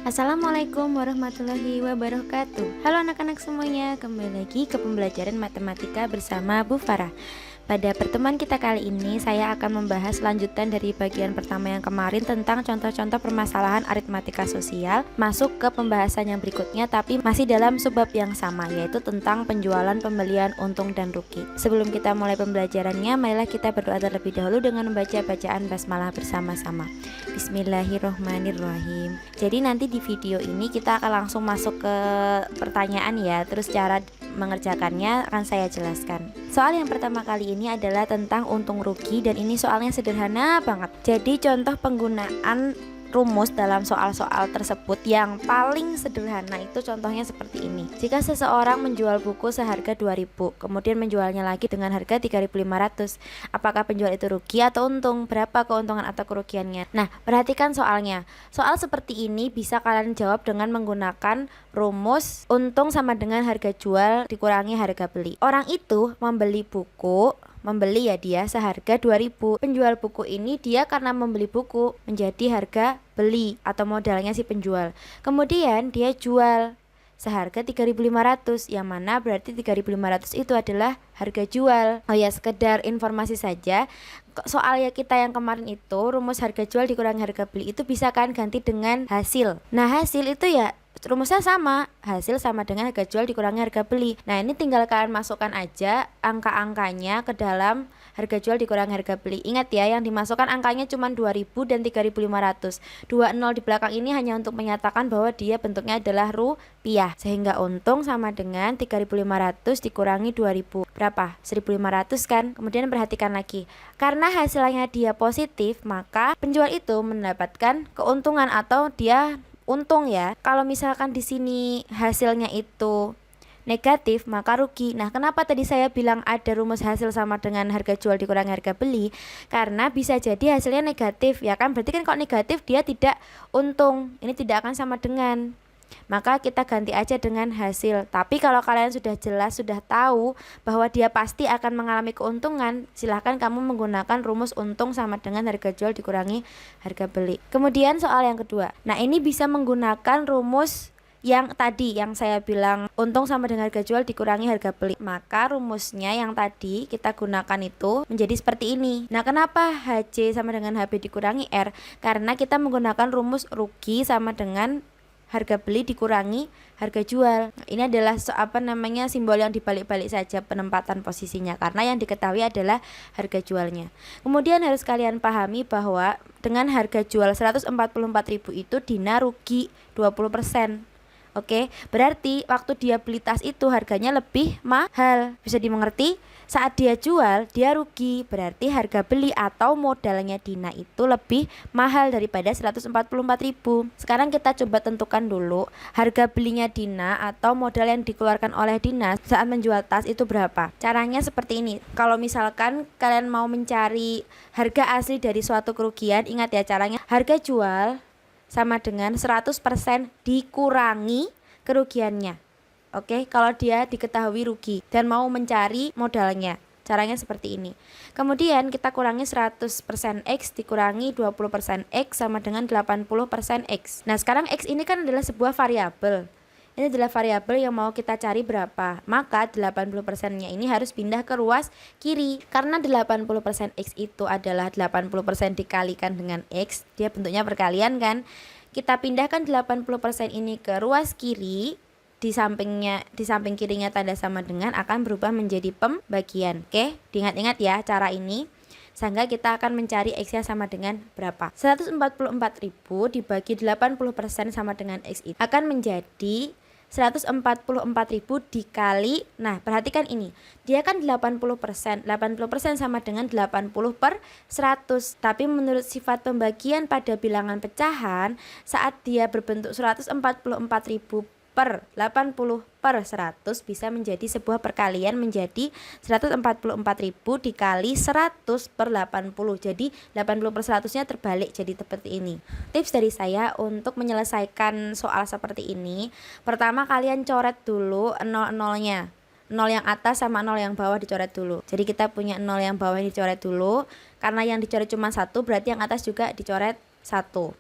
Assalamualaikum warahmatullahi wabarakatuh. Halo anak-anak semuanya, kembali lagi ke pembelajaran matematika bersama Bu Farah. Pada pertemuan kita kali ini, saya akan membahas lanjutan dari bagian pertama yang kemarin tentang contoh-contoh permasalahan aritmatika sosial, masuk ke pembahasan yang berikutnya tapi masih dalam subbab yang sama, yaitu tentang penjualan, pembelian, untung dan rugi. Sebelum kita mulai pembelajarannya, marilah kita berdoa terlebih dahulu dengan membaca bacaan basmalah bersama-sama. Bismillahirrohmanirrohim. Jadi nanti di video ini kita akan langsung masuk ke pertanyaan ya, terus cara mengerjakannya akan saya jelaskan. Soal yang pertama kali ini adalah tentang untung rugi dan ini soalnya sederhana banget. Jadi contoh penggunaan rumus dalam soal-soal tersebut yang paling sederhana itu contohnya seperti ini. Jika seseorang menjual buku seharga 2.000, kemudian menjualnya lagi dengan harga 3.500, apakah penjual itu rugi atau untung? Berapa keuntungan atau kerugiannya? Nah, perhatikan soalnya. Soal seperti ini bisa kalian jawab dengan menggunakan rumus untung sama dengan harga jual dikurangi harga beli. Orang itu membeli ya dia seharga 2.000. Penjual buku ini dia karena membeli buku menjadi harga beli atau modalnya si penjual. Kemudian dia jual seharga 3.500, yang mana berarti 3.500 itu adalah harga jual. Oh ya, sekedar informasi saja, soalnya kita yang kemarin itu rumus harga jual dikurangi harga beli itu bisa kan ganti dengan hasil. Nah, hasil itu ya rumusnya sama, hasil sama dengan harga jual dikurangi harga beli. Nah, ini tinggal kalian masukkan aja angka-angkanya ke dalam harga jual dikurangi harga beli. Ingat ya, yang dimasukkan angkanya cuma 2.000 dan 3.500. 2 nol di belakang ini hanya untuk menyatakan bahwa dia bentuknya adalah rupiah. Sehingga untung sama dengan 3.500 dikurangi 2.000. Berapa? 1.500 kan? Kemudian perhatikan lagi. Karena hasilnya dia positif, maka penjual itu mendapatkan keuntungan atau dia untung ya. Kalau misalkan di sini hasilnya itu negatif, maka rugi. Nah, kenapa tadi saya bilang ada rumus hasil sama dengan harga jual dikurangi harga beli? Karena bisa jadi hasilnya negatif, ya kan? Berarti kan kalau negatif dia tidak untung. Ini tidak akan sama dengan. Maka kita ganti aja dengan hasil. Tapi kalau kalian sudah jelas, sudah tahu bahwa dia pasti akan mengalami keuntungan, silahkan kamu menggunakan rumus untung sama dengan harga jual dikurangi harga beli. Kemudian soal yang kedua. Nah, ini bisa menggunakan rumus yang tadi yang saya bilang untung sama dengan harga jual dikurangi harga beli. Maka rumusnya yang tadi kita gunakan itu menjadi seperti ini. Nah, kenapa HC sama dengan HB dikurangi R? Karena kita menggunakan rumus rugi sama dengan harga beli dikurangi harga jual. Ini adalah simbol yang dibalik-balik saja penempatan posisinya, karena yang diketahui adalah harga jualnya. Kemudian harus kalian pahami bahwa dengan harga jual 144.000 itu Dina rugi 20%. Oke, berarti waktu dia beli tas itu harganya lebih mahal. Bisa dimengerti? Saat dia jual, dia rugi. Berarti harga beli atau modalnya Dina itu lebih mahal daripada 144.000. Sekarang kita coba tentukan dulu harga belinya Dina atau modal yang dikeluarkan oleh Dina saat menjual tas itu berapa. Caranya seperti ini. Kalau misalkan kalian mau mencari harga asli dari suatu kerugian, ingat ya caranya. Harga jual sama dengan 100% dikurangi kerugiannya. Oke, kalau dia diketahui rugi dan mau mencari modalnya, caranya seperti ini. Kemudian kita kurangi 100% X dikurangi 20% X sama dengan 80% X. Nah, sekarang X ini kan adalah sebuah variabel. Ini adalah variabel yang mau kita cari berapa. Maka 80%-nya ini harus pindah ke ruas kiri. Karena 80% X itu adalah 80% dikalikan dengan X. Dia bentuknya perkalian kan. Kita pindahkan 80% ini ke ruas kiri. Di samping kirinya tanda sama dengan akan berubah menjadi pembagian. Oke, diingat-ingat ya cara ini. Sehingga kita akan mencari X-nya sama dengan berapa. 144.000 dibagi 80% sama dengan X itu akan menjadi 144.000 dikali, nah perhatikan ini, dia kan 80% sama dengan 80 per 100. Tapi menurut sifat pembagian pada bilangan pecahan, saat dia berbentuk 144.000 per 80 per 100 bisa menjadi sebuah perkalian menjadi 144.000 dikali 100 per 80. Jadi 80 per 100-nya terbalik jadi seperti ini. Tips dari saya untuk menyelesaikan soal seperti ini, pertama kalian coret dulu nol-nolnya. 0 yang atas sama 0 yang bawah dicoret dulu. Jadi kita punya 0 yang bawah dicoret dulu. Karena yang dicoret cuma 1, berarti yang atas juga dicoret 1.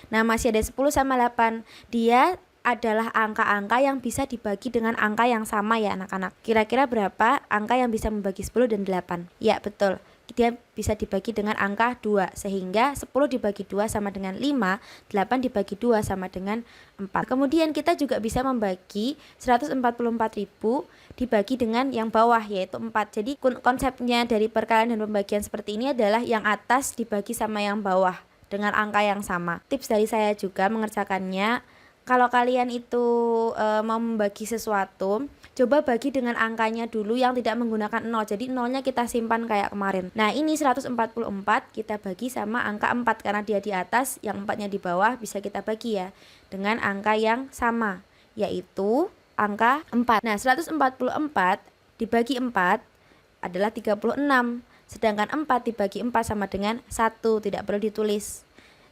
Nah, masih ada 10 sama 8. Dia adalah angka-angka yang bisa dibagi dengan angka yang sama ya anak-anak. Kira-kira berapa angka yang bisa membagi 10 dan 8? Ya, betul. Dia bisa dibagi dengan angka 2, sehingga 10 dibagi 2 sama dengan 5, 8 dibagi 2 sama dengan 4. Kemudian kita juga bisa membagi 144.000 dibagi dengan yang bawah, yaitu 4. Jadi konsepnya dari perkalian dan pembagian seperti ini adalah yang atas dibagi sama yang bawah dengan angka yang sama. Tips dari saya juga mengerjakannya, kalau kalian itu mau membagi sesuatu, coba bagi dengan angkanya dulu yang tidak menggunakan 0. Jadi 0-nya kita simpan kayak kemarin. Nah, ini 144 kita bagi sama angka 4 karena dia di atas, yang 4-nya di bawah, bisa kita bagi ya dengan angka yang sama, yaitu angka 4. Nah, 144 dibagi 4 adalah 36. Sedangkan 4 dibagi 4 sama dengan 1, tidak perlu ditulis.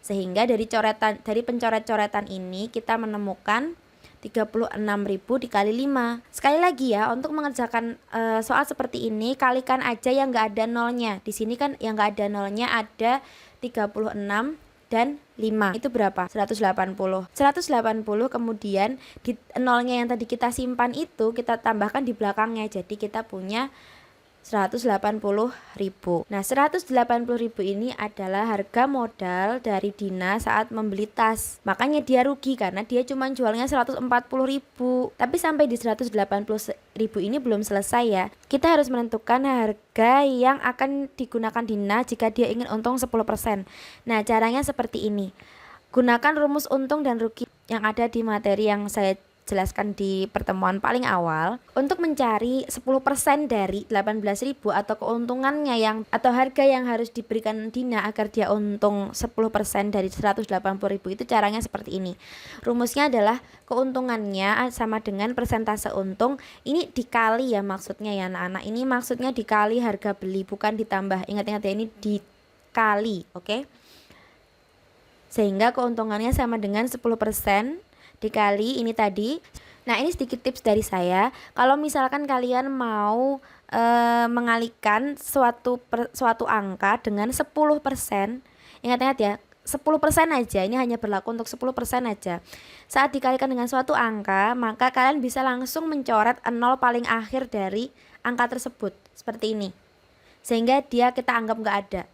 Sehingga dari pencoret-coretan ini kita menemukan 36.000 dikali 5. Sekali lagi ya, untuk mengerjakan soal seperti ini, kalikan aja yang enggak ada nolnya. Di sini kan yang enggak ada nolnya ada 36 dan 5. Itu berapa? 180. 180 kemudian di nolnya yang tadi kita simpan itu kita tambahkan di belakangnya. Jadi kita punya 180.000. Nah, 180.000 ini adalah harga modal dari Dina saat membeli tas. Makanya dia rugi karena dia cuma jualnya 140.000. Tapi sampai di 180.000 ini belum selesai ya. Kita harus menentukan harga yang akan digunakan Dina jika dia ingin untung 10%. Nah, caranya seperti ini. Gunakan rumus untung dan rugi yang ada di materi yang saya jelaskan di pertemuan paling awal. Untuk mencari 10% dari 18.000 atau keuntungannya atau harga yang harus diberikan Dina agar dia untung 10% dari 180.000, itu caranya seperti ini. Rumusnya adalah keuntungannya sama dengan persentase untung ini dikali ya, maksudnya ya anak-anak. Ini maksudnya dikali harga beli, bukan ditambah. Ingat-ingat ya, ini dikali, oke? Sehingga keuntungannya sama dengan 10% dikali ini tadi. Nah, ini sedikit tips dari saya. Kalau misalkan kalian mau mengalihkan suatu angka dengan 10%, ingat-ingat ya, 10% aja, ini hanya berlaku untuk 10% aja. Saat dikalikan dengan suatu angka, maka kalian bisa langsung mencoret 0 paling akhir dari angka tersebut, seperti ini. Sehingga dia kita anggap nggak ada.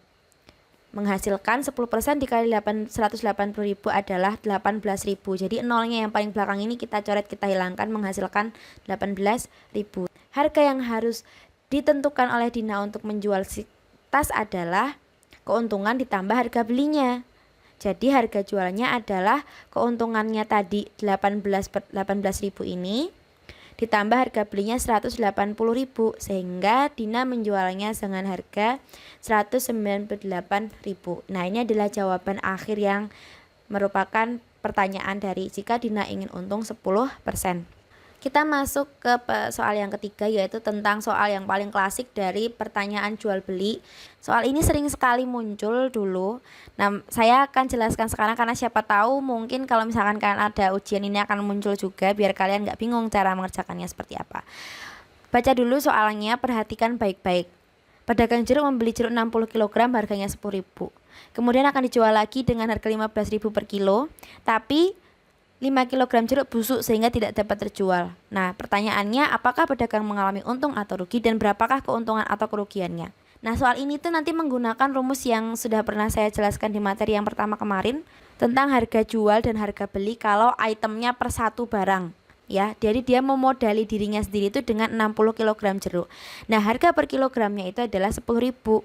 Menghasilkan 10% dikali 180.000 adalah 18.000. Jadi nolnya yang paling belakang ini kita coret, kita hilangkan, menghasilkan 18.000. Harga yang harus ditentukan oleh Dina untuk menjual si tas adalah keuntungan ditambah harga belinya. Jadi harga jualnya adalah keuntungannya tadi 18.000 ini ditambah harga belinya 180.000, sehingga Dina menjualnya dengan harga 198.000. Nah, ini adalah jawaban akhir yang merupakan pertanyaan dari jika Dina ingin untung 10%. Kita masuk ke soal yang ketiga, yaitu tentang soal yang paling klasik dari pertanyaan jual beli. Soal ini sering sekali muncul dulu. Nah, saya akan jelaskan sekarang karena siapa tahu mungkin kalau misalkan kalian ada ujian ini akan muncul juga, biar kalian nggak bingung cara mengerjakannya seperti apa. Baca dulu soalnya, perhatikan baik-baik. Pedagang jeruk membeli jeruk 60 kg harganya 10.000. Kemudian akan dijual lagi dengan harga 15.000 per kilo, tapi 5 kg jeruk busuk sehingga tidak dapat terjual. Nah, pertanyaannya, apakah pedagang mengalami untung atau rugi dan berapakah keuntungan atau kerugiannya? Nah, soal ini tuh nanti menggunakan rumus yang sudah pernah saya jelaskan di materi yang pertama kemarin tentang harga jual dan harga beli kalau itemnya per satu barang. Ya, jadi dia memodali dirinya sendiri itu dengan 60 kg jeruk. Nah, harga per kilogramnya itu adalah 10.000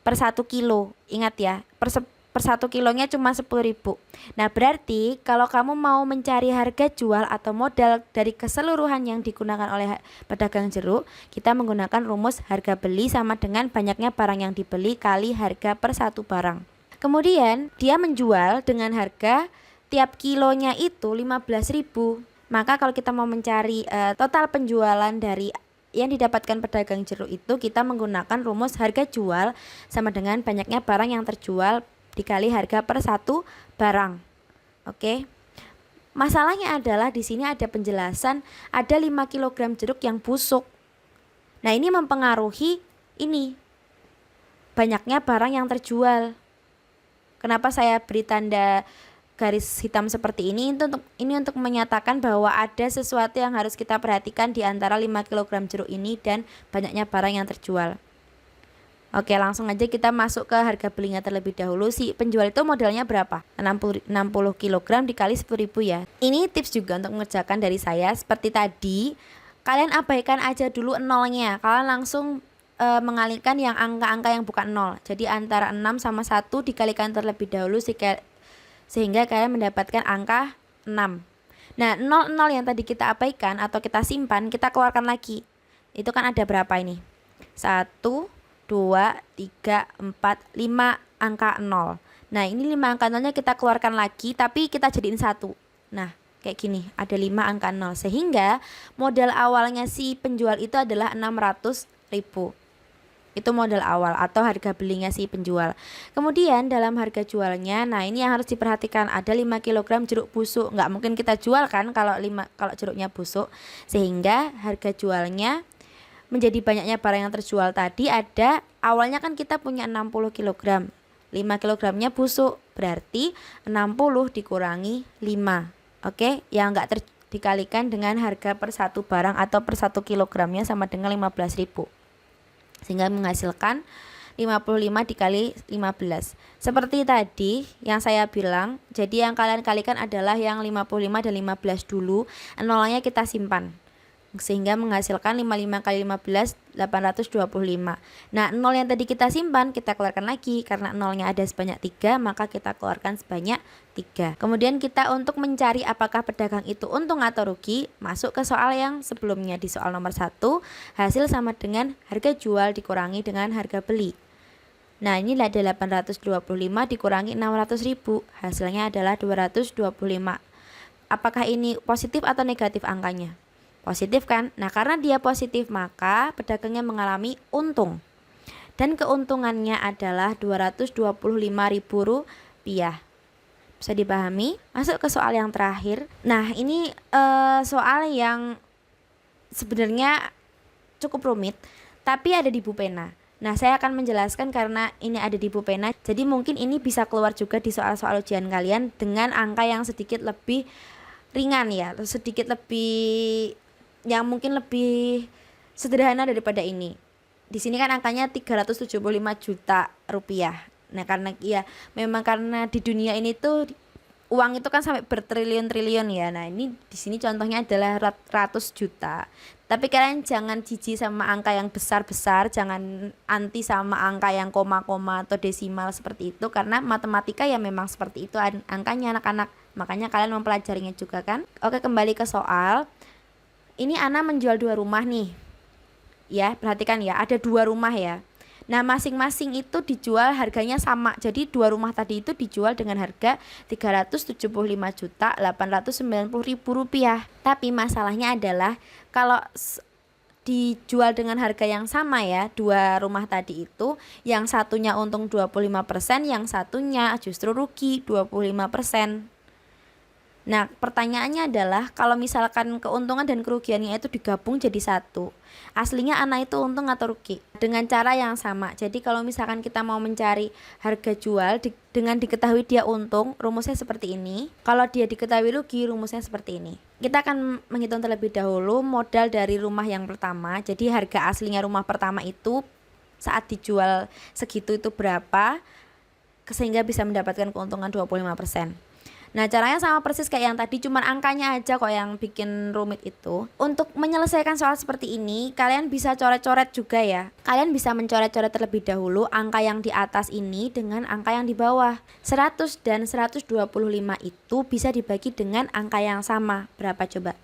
per 1 kilo. Ingat ya, per 1 kilonya cuma 10.000. Nah, berarti kalau kamu mau mencari harga jual atau modal dari keseluruhan yang digunakan oleh pedagang jeruk, kita menggunakan rumus harga beli sama dengan banyaknya barang yang dibeli kali harga per satu barang. Kemudian dia menjual dengan harga tiap kilonya itu 15.000. Maka kalau kita mau mencari total penjualan dari yang didapatkan pedagang jeruk itu, kita menggunakan rumus harga jual sama dengan banyaknya barang yang terjual dikali harga per satu barang. Oke. Masalahnya adalah di sini ada penjelasan ada 5 kg jeruk yang busuk. Nah, ini mempengaruhi ini banyaknya barang yang terjual. Kenapa saya beri tanda garis hitam seperti ini untuk menyatakan bahwa ada sesuatu yang harus kita perhatikan di antara 5 kg jeruk ini dan banyaknya barang yang terjual. Oke, langsung aja kita masuk ke harga belinya terlebih dahulu. Si penjual itu modalnya berapa? 60 kg dikali 10.000 ya. Ini tips juga untuk mengerjakan dari saya. Seperti tadi, kalian abaikan aja dulu nolnya. Kalian langsung mengalihkan yang angka-angka yang bukan nol. Jadi antara 6 sama 1 dikalikan terlebih dahulu sehingga kalian mendapatkan angka 6. Nah, 0 yang tadi kita abaikan atau kita simpan, kita keluarkan lagi. Itu kan ada berapa ini? 1, 2, 3, 4, 5 angka 0. Nah, ini 5 angka 0-nya kita keluarkan lagi, tapi kita jadiin 1. Nah, kayak gini, ada 5 angka 0. Sehingga modal awalnya si penjual itu adalah 600.000. Itu modal awal atau harga belinya si penjual. Kemudian dalam harga jualnya, nah ini yang harus diperhatikan, ada 5 kg jeruk busuk. Nggak mungkin kita jual kan kalau jeruknya busuk. Sehingga harga jualnya menjadi banyaknya barang yang terjual tadi ada, awalnya kan kita punya 60 kg. 5 kg-nya busuk, berarti 60 dikurangi 5. Oke, yang nggak dikalikan dengan harga per satu barang atau per 1 kg-nya sama dengan 15.000. Sehingga menghasilkan 55 dikali 15. Seperti tadi yang saya bilang, jadi yang kalian kalikan adalah yang 55 dan 15 dulu, nolnya kita simpan. Sehingga menghasilkan 55 kali 15, 825. Nah, 0 yang tadi kita simpan, kita keluarkan lagi. Karena nolnya ada sebanyak 3, maka kita keluarkan sebanyak 3. Kemudian kita untuk mencari apakah pedagang itu untung atau rugi, masuk ke soal yang sebelumnya. Di soal nomor 1, hasil sama dengan harga jual dikurangi dengan harga beli. Nah, ini ada 825 dikurangi 600.000. Hasilnya adalah 225. Apakah ini positif atau negatif angkanya? Positif kan? Nah, karena dia positif maka pedagangnya mengalami untung. Dan keuntungannya adalah Rp225.000. Bisa dipahami? Masuk ke soal yang terakhir. Nah, ini soal yang sebenarnya cukup rumit, tapi ada di Bupena. Nah, saya akan menjelaskan karena ini ada di Bupena. Jadi mungkin ini bisa keluar juga di soal-soal ujian kalian dengan angka yang sedikit lebih ringan ya, sedikit lebih yang mungkin lebih sederhana daripada ini. Di sini kan angkanya 375 juta rupiah. Nah, karena ya memang karena di dunia ini tuh uang itu kan sampai bertriliun-triliun ya. Nah, ini di sini contohnya adalah ratus juta. Tapi kalian jangan jijik sama angka yang besar-besar, jangan anti sama angka yang koma-koma atau desimal seperti itu, karena matematika ya memang seperti itu angkanya anak-anak. Makanya kalian mempelajarinya juga kan. Oke, kembali ke soal. Ini Ana menjual 2 rumah nih. Ya, perhatikan ya, ada 2 rumah ya. Nah, masing-masing itu dijual harganya sama. Jadi 2 rumah tadi itu dijual dengan harga Rp375.890.000. Tapi masalahnya adalah kalau dijual dengan harga yang sama ya, 2 rumah tadi itu, yang satunya untung 25%, yang satunya justru rugi 25%. Nah, pertanyaannya adalah kalau misalkan keuntungan dan kerugiannya itu digabung jadi satu, aslinya Ana itu untung atau rugi? Dengan cara yang sama. Jadi kalau misalkan kita mau mencari harga jual dengan diketahui dia untung, rumusnya seperti ini. Kalau dia diketahui rugi, rumusnya seperti ini. Kita akan menghitung terlebih dahulu modal dari rumah yang pertama. Jadi harga aslinya rumah pertama itu saat dijual segitu itu berapa, sehingga bisa mendapatkan keuntungan 25%. Nah, caranya sama persis kayak yang tadi, cuman angkanya aja kok yang bikin rumit itu. Untuk menyelesaikan soal seperti ini, kalian bisa coret-coret juga ya. Kalian bisa mencoret-coret terlebih dahulu angka yang di atas ini dengan angka yang di bawah. 100 dan 125 itu bisa dibagi dengan angka yang sama. Berapa coba?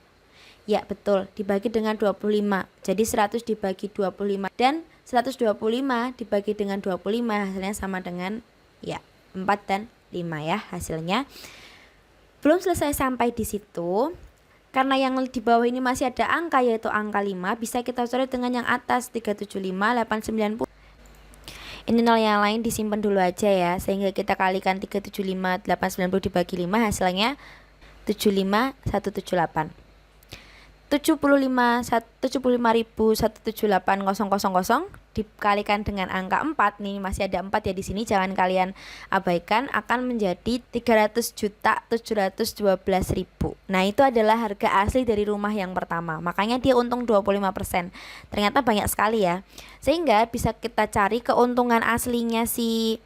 Ya, betul, dibagi dengan 25. Jadi 100 dibagi 25 dan 125 dibagi dengan 25 hasilnya sama dengan ya 4 dan 5 ya hasilnya. Belum selesai sampai di situ, karena yang di bawah ini masih ada angka yaitu angka 5, bisa kita coret dengan yang atas 375, 890. Ini nol yang lain disimpan dulu aja ya, sehingga kita kalikan 375, 890 dibagi 5 hasilnya 75, 178. 75.178.000 dikalikan dengan angka 4 nih, masih ada 4 ya di sini, jangan kalian abaikan, akan menjadi 300.712.000. Nah, itu adalah harga asli dari rumah yang pertama. Makanya dia untung 25%. Ternyata banyak sekali ya. Sehingga bisa kita cari keuntungan aslinya si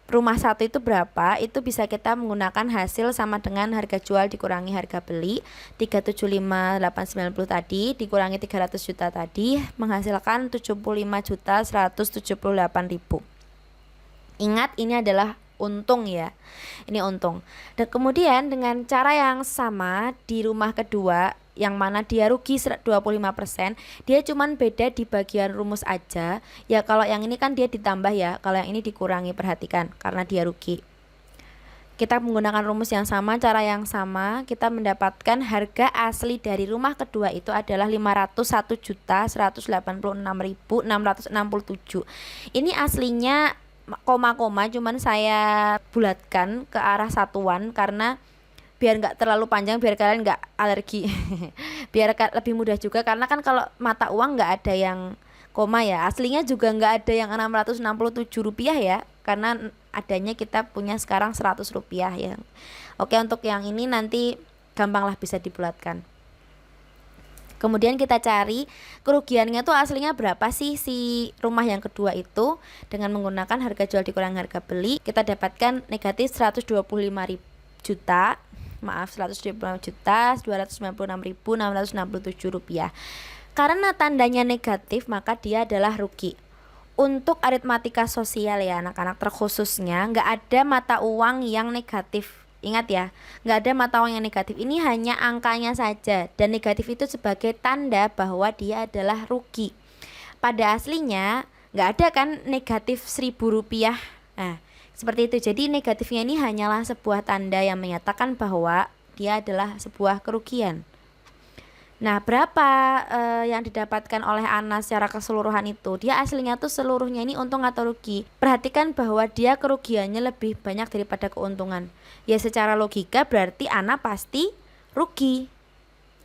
rumah satu itu berapa, itu bisa kita menggunakan hasil sama dengan harga jual dikurangi harga beli 375.890 tadi dikurangi 300 juta tadi menghasilkan 75.178.000. Ingat, ini adalah untung ya, ini untung. Dan kemudian dengan cara yang sama di rumah kedua, yang mana dia rugi 25%, dia cuman beda di bagian rumus aja ya. Kalau yang ini kan dia ditambah ya, kalau yang ini dikurangi, perhatikan, karena dia rugi. Kita menggunakan rumus yang sama, cara yang sama, kita mendapatkan harga asli dari rumah kedua itu adalah 501.186.667. Ini aslinya koma-koma, cuman saya bulatkan ke arah satuan karena biar nggak terlalu panjang, biar kalian nggak alergi. Biar lebih mudah juga, karena kan kalau mata uang nggak ada yang koma ya, aslinya juga nggak ada yang Rp667 ya, karena adanya kita punya sekarang Rp100 ya. Oke, untuk yang ini nanti gampang lah, bisa dibulatkan. Kemudian kita cari kerugiannya tuh aslinya berapa sih si rumah yang kedua itu. Dengan menggunakan harga jual dikurangi harga beli, kita dapatkan negatif 125.296.667 rupiah. Karena tandanya negatif, maka dia adalah rugi. Untuk aritmatika sosial ya anak-anak, terkhususnya nggak ada mata uang yang negatif. Ingat ya, nggak ada mata uang yang negatif. Ini hanya angkanya saja, dan negatif itu sebagai tanda bahwa dia adalah rugi. Pada aslinya nggak ada kan negatif Rp1.000. Nah, seperti itu. Jadi negatifnya ini hanyalah sebuah tanda yang menyatakan bahwa dia adalah sebuah kerugian. Nah, berapa yang didapatkan oleh Ana secara keseluruhan itu? Dia aslinya tuh seluruhnya ini untung atau rugi? Perhatikan bahwa dia kerugiannya lebih banyak daripada keuntungan. Ya, secara logika berarti Ana pasti rugi,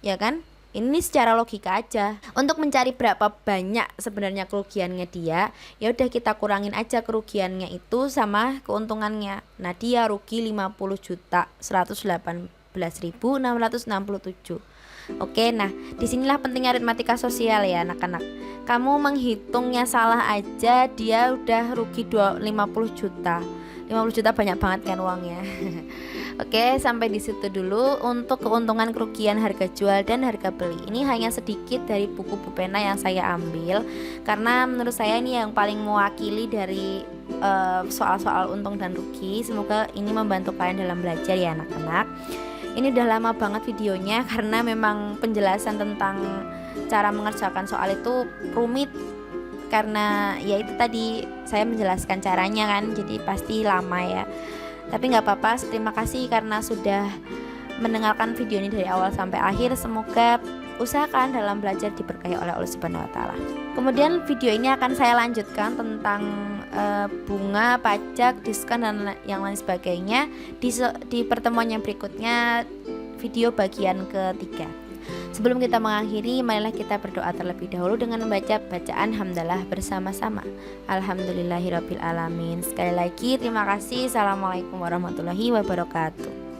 ya kan? Ini secara logika aja. Untuk mencari berapa banyak sebenarnya kerugiannya dia, ya udah kita kurangin aja kerugiannya itu sama keuntungannya. Nah, dia rugi 50.118.667. Oke, nah disinilah pentingnya aritmatika sosial ya anak-anak. Kamu menghitungnya salah aja dia udah rugi 50 juta. 50 juta banyak banget kan uangnya. Oke, sampai di situ dulu untuk keuntungan kerugian harga jual dan harga beli. Ini hanya sedikit dari buku Bupena yang saya ambil, karena menurut saya ini yang paling mewakili dari soal-soal untung dan rugi. Semoga ini membantu kalian dalam belajar ya anak-anak. Ini udah lama banget videonya karena memang penjelasan tentang cara mengerjakan soal itu rumit, karena ya itu tadi saya menjelaskan caranya kan, jadi pasti lama ya. Tapi nggak apa-apa, terima kasih karena sudah mendengarkan video ini dari awal sampai akhir. Semoga usahakan dalam belajar diberkahi oleh Allah Subhanahu wa taala. Kemudian video ini akan saya lanjutkan tentang bunga, pajak, diskon dan yang lain sebagainya di pertemuan yang berikutnya, video bagian ketiga. Sebelum kita mengakhiri, marilah kita berdoa terlebih dahulu dengan membaca bacaan hamdalah bersama-sama. Alhamdulillahirabbil alamin. Sekali lagi terima kasih. Assalamualaikum warahmatullahi wabarakatuh.